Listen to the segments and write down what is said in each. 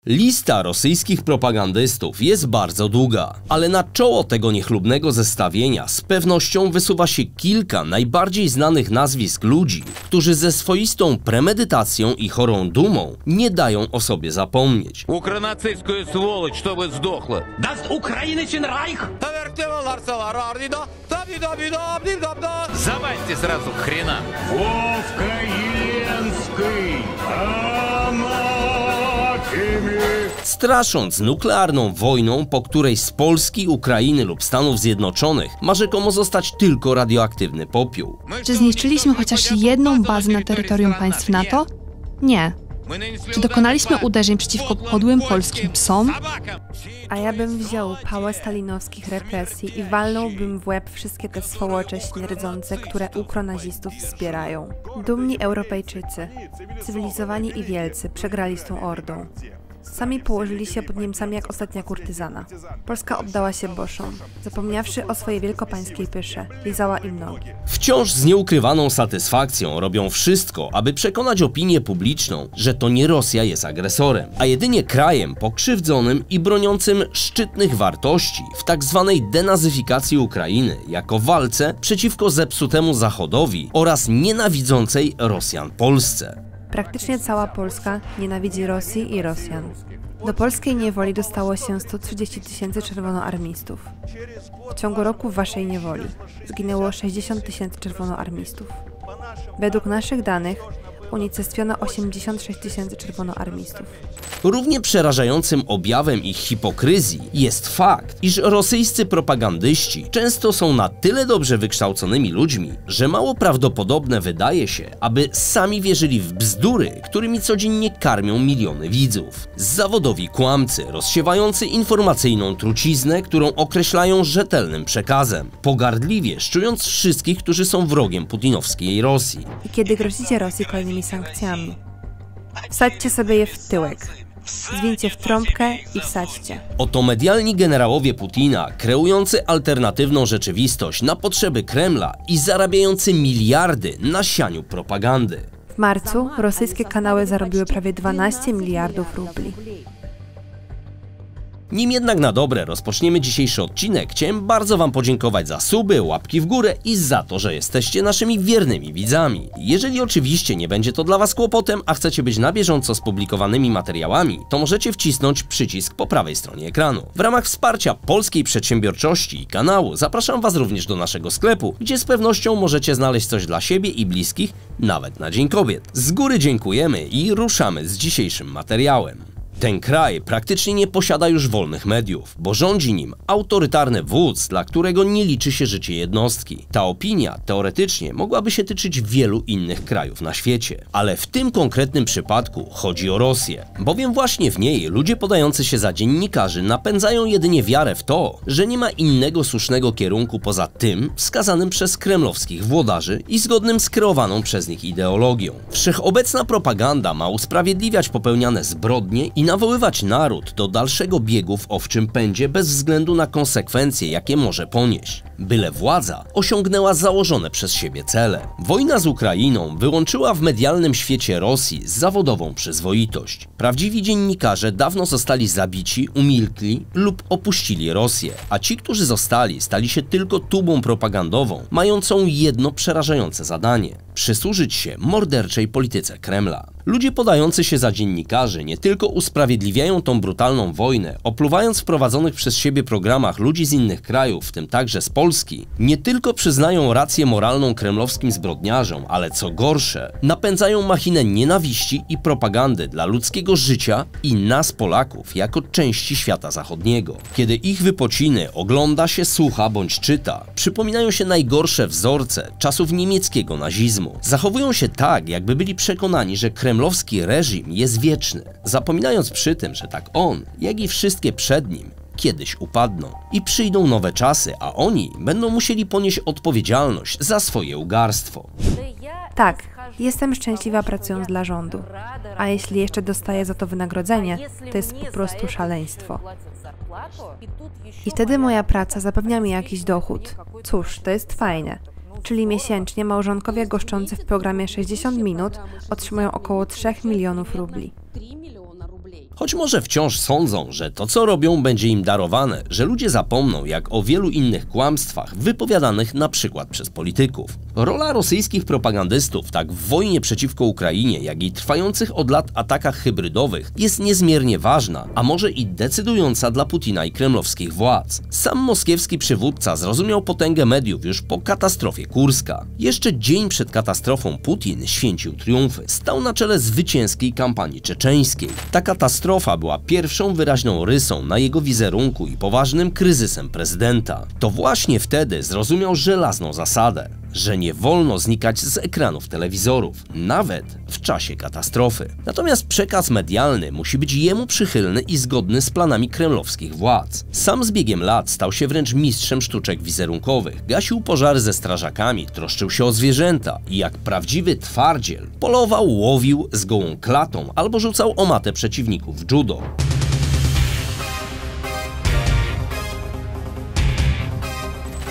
Lista rosyjskich propagandystów jest bardzo długa, ale na czoło tego niechlubnego zestawienia z pewnością wysuwa się kilka najbardziej znanych nazwisk ludzi, którzy ze swoistą premedytacją i chorą dumą nie dają o sobie zapomnieć. Ukronacystką сволочь, чтобы сдохла. Даст Украиночен Райх! Завальте сразу к хренам. Вовка Еленский! Strasząc nuklearną wojną, po której z Polski, Ukrainy lub Stanów Zjednoczonych ma rzekomo zostać tylko radioaktywny popiół. Czy zniszczyliśmy chociaż jedną bazę na terytorium państw NATO? Nie. Czy dokonaliśmy uderzeń przeciwko podłym polskim psom? A ja bym wziął pałę stalinowskich represji i walnąłbym w łeb wszystkie te swołocze śmierdzące, które ukronazistów wspierają. Dumni Europejczycy, cywilizowani i wielcy, przegrali z tą ordą. Sami położyli się pod Niemcami jak ostatnia kurtyzana. Polska oddała się Boszom, zapomniawszy o swojej wielkopańskiej pysze, lizała im nogi. Wciąż z nieukrywaną satysfakcją robią wszystko, aby przekonać opinię publiczną, że to nie Rosja jest agresorem, a jedynie krajem pokrzywdzonym i broniącym szczytnych wartości w tak zwanej denazyfikacji Ukrainy jako walce przeciwko zepsutemu Zachodowi oraz nienawidzącej Rosjan Polsce. Praktycznie cała Polska nienawidzi Rosji i Rosjan. Do polskiej niewoli dostało się 130 000 czerwonoarmistów. W ciągu roku waszej niewoli zginęło 60 000 czerwonoarmistów. Według naszych danych unicestwiono 86 000 czerwonoarmistów. Równie przerażającym objawem ich hipokryzji jest fakt, iż rosyjscy propagandyści często są na tyle dobrze wykształconymi ludźmi, że mało prawdopodobne wydaje się, aby sami wierzyli w bzdury, którymi codziennie karmią miliony widzów. Zawodowi kłamcy, rozsiewający informacyjną truciznę, którą określają rzetelnym przekazem, pogardliwie szczując wszystkich, którzy są wrogiem putinowskiej Rosji. I kiedy grozicie Rosji kolejnymi sankcjami, wsadźcie sobie je w tyłek. Zwincie w trąbkę i wsadźcie. Oto medialni generałowie Putina, kreujący alternatywną rzeczywistość na potrzeby Kremla i zarabiający miliardy na sianiu propagandy. W marcu rosyjskie kanały zarobiły prawie 12 miliardów rubli. Nim jednak na dobre rozpoczniemy dzisiejszy odcinek, chciałem bardzo wam podziękować za suby, łapki w górę i za to, że jesteście naszymi wiernymi widzami. Jeżeli oczywiście nie będzie to dla was kłopotem, a chcecie być na bieżąco z publikowanymi materiałami, to możecie wcisnąć przycisk po prawej stronie ekranu. W ramach wsparcia polskiej przedsiębiorczości i kanału zapraszam was również do naszego sklepu, gdzie z pewnością możecie znaleźć coś dla siebie i bliskich, nawet na Dzień Kobiet. Z góry dziękujemy i ruszamy z dzisiejszym materiałem. Ten kraj praktycznie nie posiada już wolnych mediów, bo rządzi nim autorytarny wódz, dla którego nie liczy się życie jednostki. Ta opinia teoretycznie mogłaby się tyczyć wielu innych krajów na świecie, ale w tym konkretnym przypadku chodzi o Rosję, bowiem właśnie w niej ludzie podający się za dziennikarzy napędzają jedynie wiarę w to, że nie ma innego słusznego kierunku poza tym wskazanym przez kremlowskich włodarzy i zgodnym z kreowaną przez nich ideologią. Wszechobecna propaganda ma usprawiedliwiać popełniane zbrodnie i nawoływać naród do dalszego biegu w owczym pędzie bez względu na konsekwencje, jakie może ponieść, byle władza osiągnęła założone przez siebie cele. Wojna z Ukrainą wyłączyła w medialnym świecie Rosji zawodową przyzwoitość. Prawdziwi dziennikarze dawno zostali zabici, umilkli lub opuścili Rosję, a ci, którzy zostali, stali się tylko tubą propagandową, mającą jedno przerażające zadanie – przysłużyć się morderczej polityce Kremla. Ludzie podający się za dziennikarzy nie tylko usprawiedliwiają tą brutalną wojnę, opluwając w prowadzonych przez siebie programach ludzi z innych krajów, w tym także z Polski, nie tylko przyznają rację moralną kremlowskim zbrodniarzom, ale co gorsze, napędzają machinę nienawiści i propagandy dla ludzkiego życia i nas Polaków jako części świata zachodniego. Kiedy ich wypociny ogląda się, słucha bądź czyta, przypominają się najgorsze wzorce czasów niemieckiego nazizmu. Zachowują się tak, jakby byli przekonani, że kremlowski reżim jest wieczny, zapominając przy tym, że tak on, jak i wszystkie przed nim, kiedyś upadną i przyjdą nowe czasy, a oni będą musieli ponieść odpowiedzialność za swoje ugarstwo. Tak, jestem szczęśliwa pracując dla rządu, a jeśli jeszcze dostaję za to wynagrodzenie, to jest po prostu szaleństwo. I wtedy moja praca zapewnia mi jakiś dochód. Cóż, to jest fajne. Czyli miesięcznie małżonkowie goszczący w programie 60 minut otrzymują około 3 milionów rubli. Choć może wciąż sądzą, że to co robią będzie im darowane, że ludzie zapomną jak o wielu innych kłamstwach wypowiadanych na przykład przez polityków. Rola rosyjskich propagandystów tak w wojnie przeciwko Ukrainie, jak i trwających od lat atakach hybrydowych jest niezmiernie ważna, a może i decydująca dla Putina i kremlowskich władz. Sam moskiewski przywódca zrozumiał potęgę mediów już po katastrofie Kurska. Jeszcze dzień przed katastrofą Putin święcił triumfy. Stał na czele zwycięskiej kampanii czeczeńskiej. Ta katastrofa była pierwszą wyraźną rysą na jego wizerunku i poważnym kryzysem prezydenta. To właśnie wtedy zrozumiał żelazną zasadę, że nie wolno znikać z ekranów telewizorów, nawet w czasie katastrofy. Natomiast przekaz medialny musi być jemu przychylny i zgodny z planami kremlowskich władz. Sam z biegiem lat stał się wręcz mistrzem sztuczek wizerunkowych. Gasił pożary ze strażakami, troszczył się o zwierzęta i jak prawdziwy twardziel polował, łowił z gołą klatą albo rzucał o matę przeciwników w judo.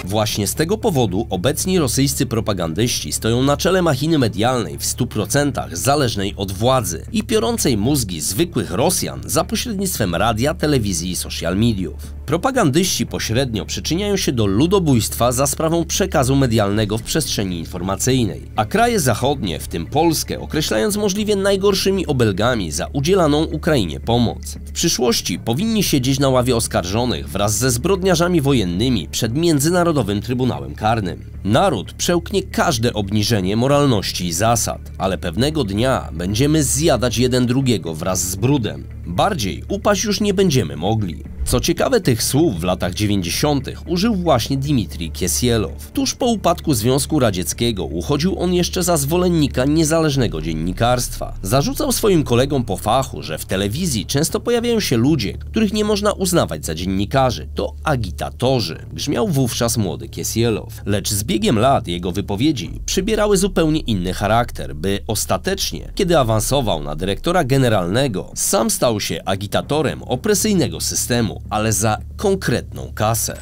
Właśnie z tego powodu obecni rosyjscy propagandyści stoją na czele machiny medialnej w 100% zależnej od władzy i piorącej mózgi zwykłych Rosjan za pośrednictwem radia, telewizji i social mediów. Propagandyści pośrednio przyczyniają się do ludobójstwa za sprawą przekazu medialnego w przestrzeni informacyjnej, a kraje zachodnie, w tym Polskę, określając możliwie najgorszymi obelgami za udzielaną Ukrainie pomoc. W przyszłości powinni siedzieć na ławie oskarżonych wraz ze zbrodniarzami wojennymi przed Międzynarodowym Trybunałem Karnym. Naród przełknie każde obniżenie moralności i zasad, ale pewnego dnia będziemy zjadać jeden drugiego wraz z brudem. Bardziej upaść już nie będziemy mogli. Co ciekawe, tych słów w latach 90. użył właśnie Dmitrij Kiesielow. Tuż po upadku Związku Radzieckiego uchodził on jeszcze za zwolennika niezależnego dziennikarstwa. Zarzucał swoim kolegom po fachu, że w telewizji często pojawiają się ludzie, których nie można uznawać za dziennikarzy. To agitatorzy, brzmiał wówczas młody Kiesielow. Lecz z biegiem lat jego wypowiedzi przybierały zupełnie inny charakter, by ostatecznie, kiedy awansował na dyrektora generalnego, sam stał się agitatorem opresyjnego systemu, ale za konkretną kasę.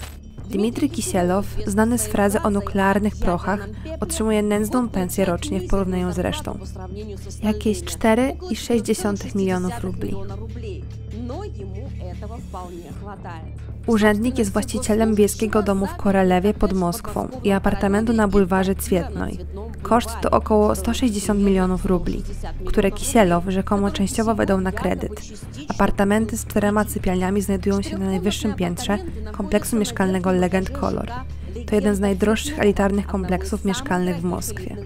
Dmitrij Kisielow, znany z frazy o nuklearnych prochach, otrzymuje nędzną pensję rocznie w porównaniu z resztą. Jakieś 4,6 milionów rubli. Urzędnik jest właścicielem wiejskiego domu w Korelewie pod Moskwą i apartamentu na bulwarze Cwietnoj. Koszt to około 160 milionów rubli, które Kisielow rzekomo częściowo wydał na kredyt. Apartamenty z 4 sypialniami znajdują się na najwyższym piętrze kompleksu mieszkalnego Legend Color. To jeden z najdroższych elitarnych kompleksów mieszkalnych w Moskwie.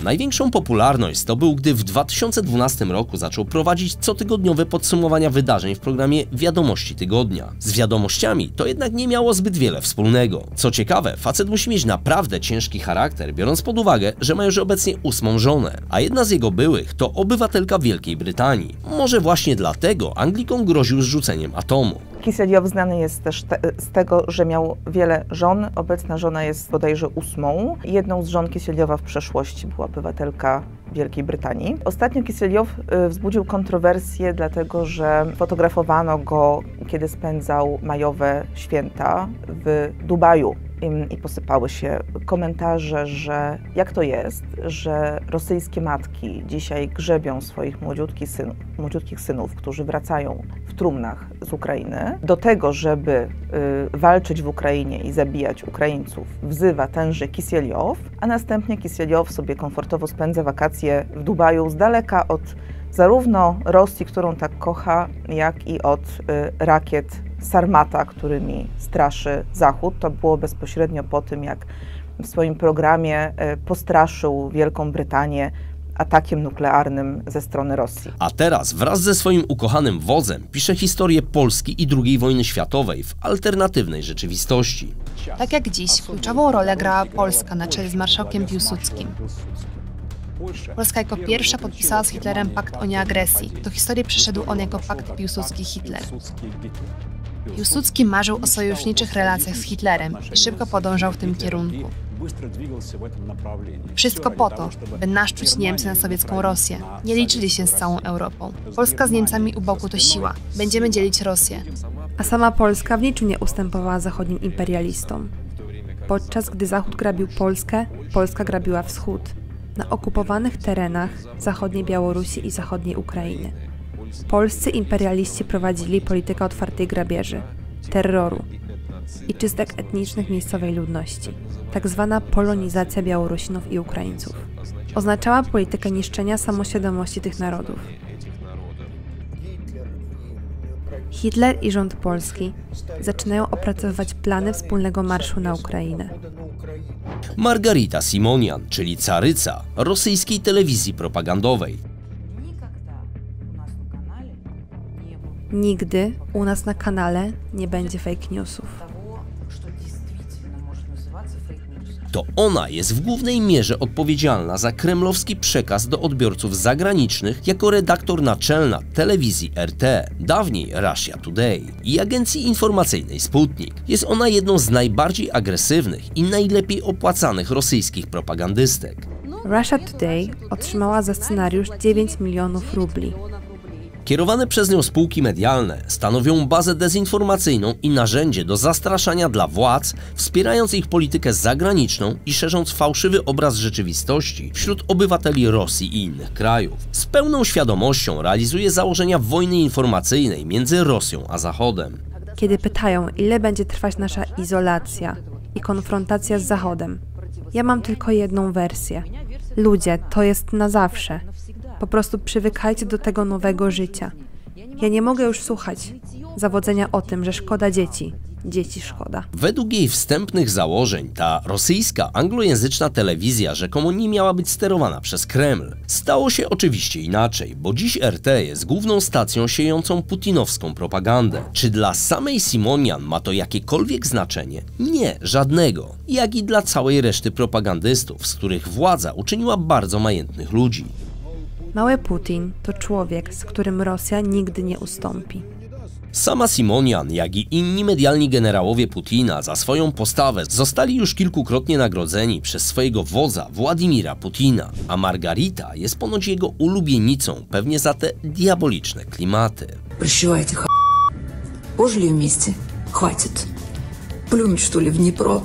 Największą popularność zdobył, gdy w 2012 roku zaczął prowadzić cotygodniowe podsumowania wydarzeń w programie Wiadomości Tygodnia. Z wiadomościami to jednak nie miało zbyt wiele wspólnego. Co ciekawe, facet musi mieć naprawdę ciężki charakter, biorąc pod uwagę, że ma już obecnie 8. żonę, a jedna z jego byłych to obywatelka Wielkiej Brytanii. Może właśnie dlatego Anglikom groził zrzuceniem atomu. Kisielow znany jest też z tego, że miał wiele żon. Obecna żona jest bodajże 8. Jedną z żon Kisielowa w przeszłości była obywatelka Wielkiej Brytanii. Ostatnio Kisielow wzbudził kontrowersję, dlatego że fotografowano go, kiedy spędzał majowe święta w Dubaju. I posypały się komentarze, że jak to jest, że rosyjskie matki dzisiaj grzebią swoich młodziutkich synów, którzy wracają w trumnach z Ukrainy, do tego, żeby walczyć w Ukrainie i zabijać Ukraińców, wzywa tenże Kisielow, a następnie Kisielow sobie komfortowo spędza wakacje w Dubaju z daleka od zarówno Rosji, którą tak kocha, jak i od rakiet Sarmata, którymi straszy Zachód. To było bezpośrednio po tym, jak w swoim programie postraszył Wielką Brytanię atakiem nuklearnym ze strony Rosji. A teraz wraz ze swoim ukochanym wodzem pisze historię Polski i II wojny światowej w alternatywnej rzeczywistości. Tak jak dziś, kluczową rolę grała Polska na czele z marszałkiem Piłsudskim. Polska jako pierwsza podpisała z Hitlerem pakt o nieagresji. Do historii przeszedł on jako pakt Piłsudski-Hitler. Piłsudski marzył o sojuszniczych relacjach z Hitlerem i szybko podążał w tym kierunku. Wszystko po to, by naszczuć Niemcy na sowiecką Rosję. Nie liczyli się z całą Europą. Polska z Niemcami u boku to siła. Będziemy dzielić Rosję. A sama Polska w niczym nie ustępowała zachodnim imperialistom. Podczas gdy Zachód grabił Polskę, Polska grabiła Wschód. Na okupowanych terenach zachodniej Białorusi i zachodniej Ukrainy. Polscy imperialiści prowadzili politykę otwartej grabieży, terroru i czystek etnicznych miejscowej ludności. Tak zwana polonizacja Białorusinów i Ukraińców. Oznaczała politykę niszczenia samoświadomości tych narodów. Hitler i rząd polski zaczynają opracowywać plany wspólnego marszu na Ukrainę. Margarita Simonian, czyli caryca rosyjskiej telewizji propagandowej. Nigdy u nas na kanale nie będzie fake newsów. To ona jest w głównej mierze odpowiedzialna za kremlowski przekaz do odbiorców zagranicznych jako redaktor naczelna telewizji RT, dawniej Russia Today, i agencji informacyjnej Sputnik. Jest ona jedną z najbardziej agresywnych i najlepiej opłacanych rosyjskich propagandystek. Russia Today otrzymała za scenariusz 9 milionów rubli. Kierowane przez nią spółki medialne stanowią bazę dezinformacyjną i narzędzie do zastraszania dla władz, wspierając ich politykę zagraniczną i szerząc fałszywy obraz rzeczywistości wśród obywateli Rosji i innych krajów. Z pełną świadomością realizuje założenia wojny informacyjnej między Rosją a Zachodem. Kiedy pytają, ile będzie trwać nasza izolacja i konfrontacja z Zachodem, ja mam tylko jedną wersję. Ludzie, to jest na zawsze. Po prostu przywykajcie do tego nowego życia. Ja nie mogę już słuchać zawodzenia o tym, że szkoda dzieci. Dzieci szkoda. Według jej wstępnych założeń ta rosyjska, anglojęzyczna telewizja rzekomo nie miała być sterowana przez Kreml. Stało się oczywiście inaczej, bo dziś RT jest główną stacją siejącą putinowską propagandę. Czy dla samej Simonian ma to jakiekolwiek znaczenie? Nie, żadnego. Jak i dla całej reszty propagandystów, z których władza uczyniła bardzo majętnych ludzi. Mały Putin to człowiek, z którym Rosja nigdy nie ustąpi. Sama Simonian, jak i inni medialni generałowie Putina za swoją postawę zostali już kilkukrotnie nagrodzeni przez swojego wodza Władimira Putina, a Margarita jest ponoć jego ulubienicą, pewnie za te diaboliczne klimaty. Прощавайте, пожили вместе? Хватит. Плюнуть, что ли, в Днепро?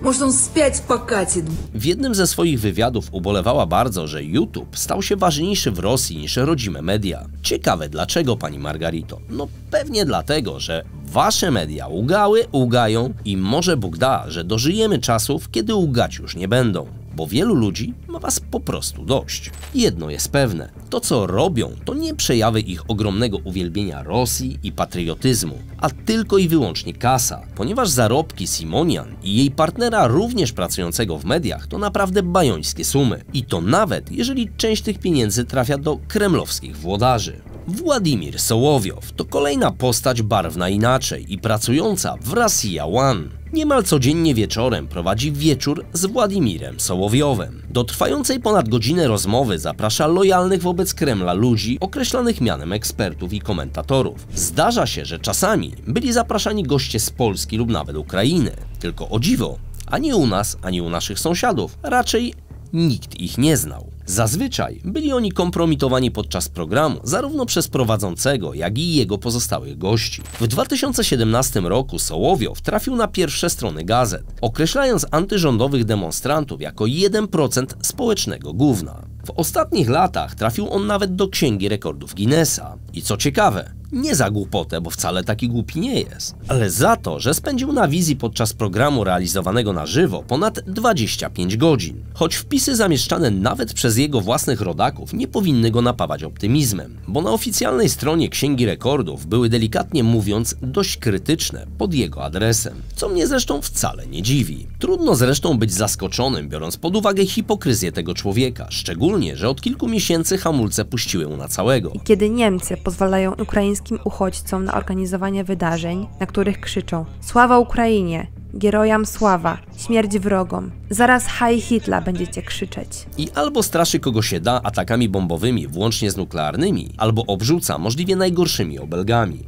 Może on spać покатит. W jednym ze swoich wywiadów ubolewała bardzo, że YouTube stał się ważniejszy w Rosji niż rodzime media. Ciekawe dlaczego, pani Margarito? No pewnie dlatego, że wasze media ugały, ugają i może Bóg da, że dożyjemy czasów, kiedy ugać już nie będą. Bo wielu ludzi ma was po prostu dość. Jedno jest pewne, to co robią, to nie przejawy ich ogromnego uwielbienia Rosji i patriotyzmu, a tylko i wyłącznie kasa, ponieważ zarobki Simonian i jej partnera również pracującego w mediach to naprawdę bajońskie sumy. I to nawet jeżeli część tych pieniędzy trafia do kremlowskich włodarzy. Władimir Sołowiow to kolejna postać barwna inaczej i pracująca w Russia One. Niemal codziennie wieczorem prowadzi wieczór z Władimirem Sołowiowem. Do trwającej ponad godzinę rozmowy zaprasza lojalnych wobec Kremla ludzi określanych mianem ekspertów i komentatorów. Zdarza się, że czasami byli zapraszani goście z Polski lub nawet Ukrainy. Tylko o dziwo, ani u nas, ani u naszych sąsiadów raczej nikt ich nie znał. Zazwyczaj byli oni kompromitowani podczas programu zarówno przez prowadzącego, jak i jego pozostałych gości. W 2017 roku Sołowiow trafił na pierwsze strony gazet, określając antyrządowych demonstrantów jako 1% społecznego gówna. W ostatnich latach trafił on nawet do Księgi Rekordów Guinnessa. I co ciekawe, nie za głupotę, bo wcale taki głupi nie jest, ale za to, że spędził na wizji podczas programu realizowanego na żywo ponad 25 godzin. Choć wpisy zamieszczane nawet przez jego własnych rodaków nie powinny go napawać optymizmem, bo na oficjalnej stronie Księgi Rekordów były delikatnie mówiąc dość krytyczne pod jego adresem, co mnie zresztą wcale nie dziwi. Trudno zresztą być zaskoczonym, biorąc pod uwagę hipokryzję tego człowieka, szczególnie, że od kilku miesięcy hamulce puściły mu na całego. I kiedy Niemcy pozwalają ukraińskim uchodźcom na organizowanie wydarzeń, na których krzyczą "Sława Ukrainie! Gerojam sława! Śmierć wrogom! Zaraz Heil Hitler będziecie krzyczeć". I albo straszy kogo się da atakami bombowymi, włącznie z nuklearnymi, albo obrzuca możliwie najgorszymi obelgami.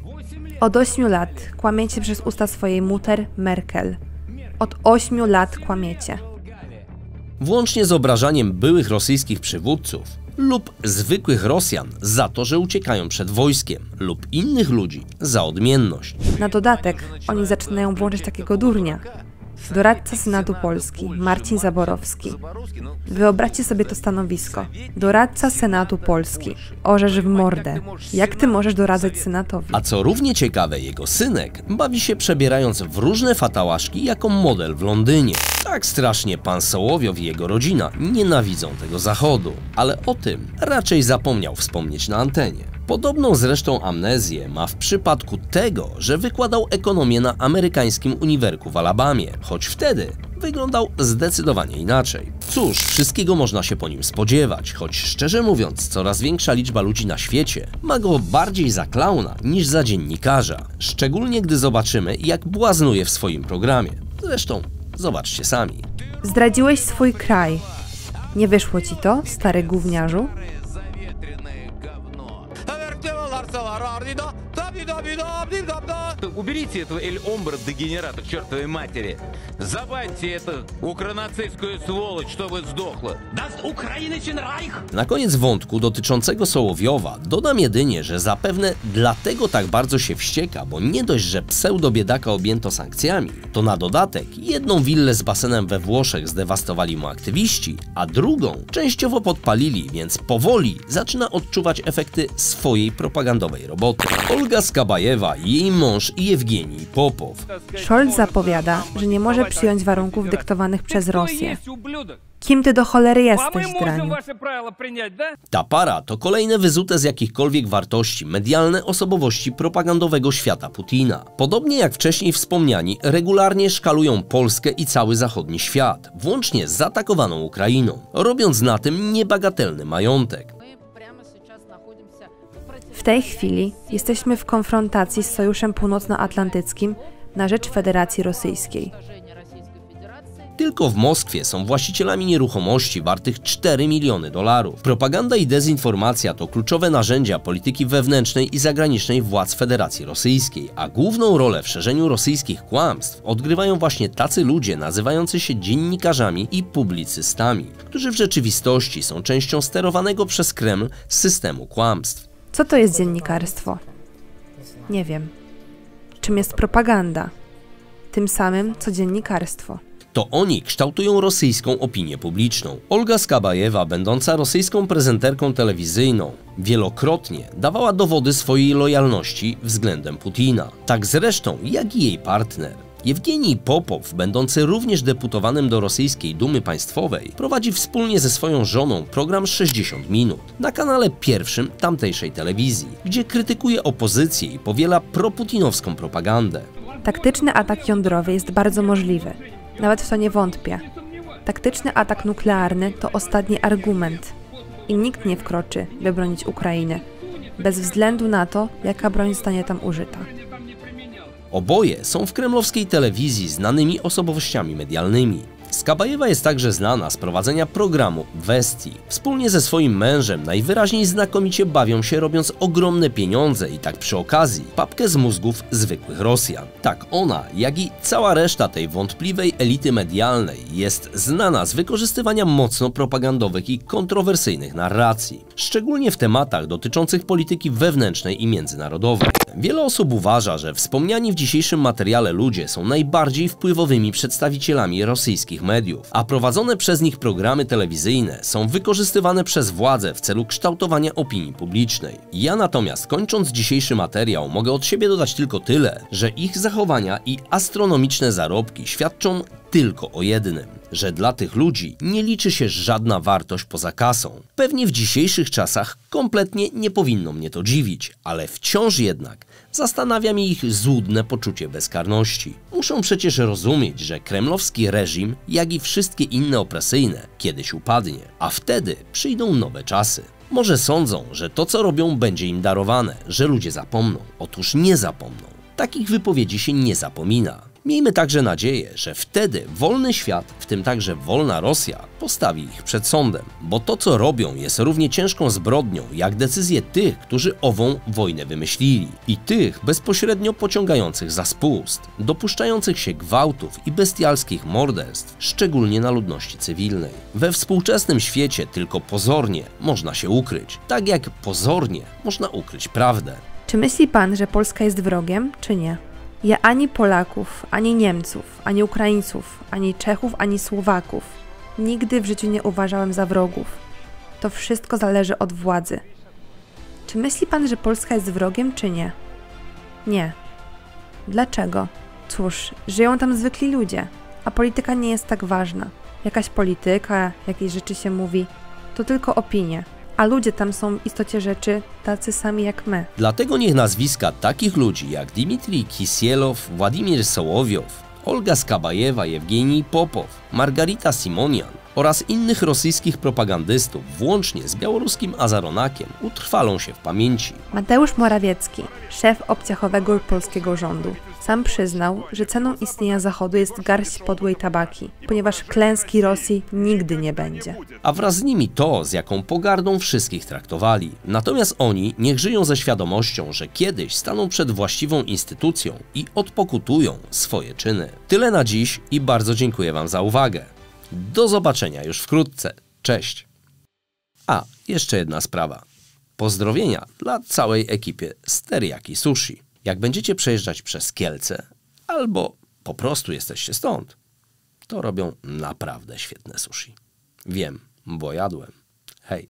Od 8 lat kłamiecie przez usta swojej Mutter Merkel. Od 8 lat kłamiecie. Włącznie z obrażaniem byłych rosyjskich przywódców lub zwykłych Rosjan za to, że uciekają przed wojskiem, lub innych ludzi za odmienność. Na dodatek oni zaczynają włączyć takiego durnia. Doradca Senatu Polski, Marcin Zaborowski. Wyobraźcie sobie to stanowisko. Doradca Senatu Polski. Orzesz w mordę. Jak ty możesz doradzać Senatowi? A co równie ciekawe, jego synek bawi się przebierając w różne fatałaszki jako model w Londynie. Tak strasznie pan Sołowiow i jego rodzina nienawidzą tego zachodu. Ale o tym raczej zapomniał wspomnieć na antenie. Podobną zresztą amnezję ma w przypadku tego, że wykładał ekonomię na amerykańskim uniwerku w Alabamie, choć wtedy wyglądał zdecydowanie inaczej. Cóż, wszystkiego można się po nim spodziewać, choć szczerze mówiąc coraz większa liczba ludzi na świecie ma go bardziej za klauna niż za dziennikarza. Szczególnie gdy zobaczymy, jak błaznuje w swoim programie. Zresztą zobaczcie sami. Zdradziłeś swój kraj. Nie wyszło ci to, stary gówniarzu? Уберите этого Эль-Омбра дегенерата к чертовой матери. Забаньте эту укронацистскую сволочь, чтобы сдохла. Das ukrainischen Reich! Na koniec wątku dotyczącego Sołowiowa dodam jedynie, że zapewne dlatego tak bardzo się wścieka, bo nie dość, że pseudo-biedaka objęto sankcjami, to na dodatek jedną willę z basenem we Włoszech zdewastowali mu aktywiści, a drugą częściowo podpalili, więc powoli zaczyna odczuwać efekty swojej propagandowej roboty. Olga Skabajewa i jej mąż Jewgenij Popow. Scholz zapowiada, że nie może przyjąć warunków dyktowanych przez Rosję. Kim ty do cholery jesteś, draniu? Ta para to kolejne wyzute z jakichkolwiek wartości medialne osobowości propagandowego świata Putina. Podobnie jak wcześniej wspomniani, regularnie szkalują Polskę i cały zachodni świat, włącznie z zaatakowaną Ukrainą, robiąc na tym niebagatelny majątek. W tej chwili jesteśmy w konfrontacji z Sojuszem Północnoatlantyckim na rzecz Federacji Rosyjskiej. Tylko w Moskwie są właścicielami nieruchomości wartych 4 miliony dolarów. Propaganda i dezinformacja to kluczowe narzędzia polityki wewnętrznej i zagranicznej władz Federacji Rosyjskiej, a główną rolę w szerzeniu rosyjskich kłamstw odgrywają właśnie tacy ludzie nazywający się dziennikarzami i publicystami, którzy w rzeczywistości są częścią sterowanego przez Kreml systemu kłamstw. Co to jest dziennikarstwo? Nie wiem. Czym jest propaganda? Tym samym, co dziennikarstwo. To oni kształtują rosyjską opinię publiczną. Olga Skabajewa, będąca rosyjską prezenterką telewizyjną, wielokrotnie dawała dowody swojej lojalności względem Putina. Tak zresztą jak i jej partner. Jewgenij Popow, będący również deputowanym do rosyjskiej Dumy Państwowej, prowadzi wspólnie ze swoją żoną program 60 minut na kanale pierwszym tamtejszej telewizji, gdzie krytykuje opozycję i powiela proputinowską propagandę. Taktyczny atak jądrowy jest bardzo możliwy. Nawet w to nie wątpię. Taktyczny atak nuklearny to ostatni argument. I nikt nie wkroczy, by bronić Ukrainy. Bez względu na to, jaka broń zostanie tam użyta. Oboje są w kremlowskiej telewizji znanymi osobowościami medialnymi. Skabajewa jest także znana z prowadzenia programu Westi. Wspólnie ze swoim mężem najwyraźniej znakomicie bawią się, robiąc ogromne pieniądze i tak przy okazji papkę z mózgów zwykłych Rosjan. Tak ona, jak i cała reszta tej wątpliwej elity medialnej jest znana z wykorzystywania mocno propagandowych i kontrowersyjnych narracji, szczególnie w tematach dotyczących polityki wewnętrznej i międzynarodowej. Wiele osób uważa, że wspomniani w dzisiejszym materiale ludzie są najbardziej wpływowymi przedstawicielami rosyjskich mediów, a prowadzone przez nich programy telewizyjne są wykorzystywane przez władze w celu kształtowania opinii publicznej. Ja natomiast, kończąc dzisiejszy materiał, mogę od siebie dodać tylko tyle, że ich zachowania i astronomiczne zarobki świadczą tylko o jednym, że dla tych ludzi nie liczy się żadna wartość poza kasą. Pewnie w dzisiejszych czasach kompletnie nie powinno mnie to dziwić, ale wciąż jednak zastanawia mnie ich złudne poczucie bezkarności. Muszą przecież rozumieć, że kremlowski reżim, jak i wszystkie inne opresyjne, kiedyś upadnie, a wtedy przyjdą nowe czasy. Może sądzą, że to co robią będzie im darowane, że ludzie zapomną. Otóż nie zapomną. Takich wypowiedzi się nie zapomina. Miejmy także nadzieję, że wtedy wolny świat, w tym także wolna Rosja, postawi ich przed sądem, bo to co robią jest równie ciężką zbrodnią jak decyzje tych, którzy ową wojnę wymyślili i tych bezpośrednio pociągających za spust, dopuszczających się gwałtów i bestialskich morderstw, szczególnie na ludności cywilnej. We współczesnym świecie tylko pozornie można się ukryć, tak jak pozornie można ukryć prawdę. Czy myśli pan, że Polska jest wrogiem, czy nie? Ja ani Polaków, ani Niemców, ani Ukraińców, ani Czechów, ani Słowaków nigdy w życiu nie uważałem za wrogów. To wszystko zależy od władzy. Czy myśli pan, że Polska jest wrogiem, czy nie? Nie. Dlaczego? Cóż, żyją tam zwykli ludzie, a polityka nie jest tak ważna. Jakaś polityka, jakieś rzeczy się mówi, to tylko opinie, a ludzie tam są w istocie rzeczy tacy sami jak my. Dlatego niech nazwiska takich ludzi jak Dmitrij Kisielow, Władimir Sołowiow, Olga Skabajewa, Jewgenij Popow, Margarita Simonian oraz innych rosyjskich propagandystów, włącznie z białoruskim Azaronakiem, utrwalą się w pamięci. Mateusz Morawiecki, szef obciachowego polskiego rządu, sam przyznał, że ceną istnienia Zachodu jest garść podłej tabaki, ponieważ klęski Rosji nigdy nie będzie. A wraz z nimi to, z jaką pogardą wszystkich traktowali. Natomiast oni niech żyją ze świadomością, że kiedyś staną przed właściwą instytucją i odpokutują swoje czyny. Tyle na dziś i bardzo dziękuję Wam za uwagę. Do zobaczenia już wkrótce. Cześć. A, jeszcze jedna sprawa. Pozdrowienia dla całej ekipy z Teriyaki Sushi. Jak będziecie przejeżdżać przez Kielce albo po prostu jesteście stąd, to robią naprawdę świetne sushi. Wiem, bo jadłem.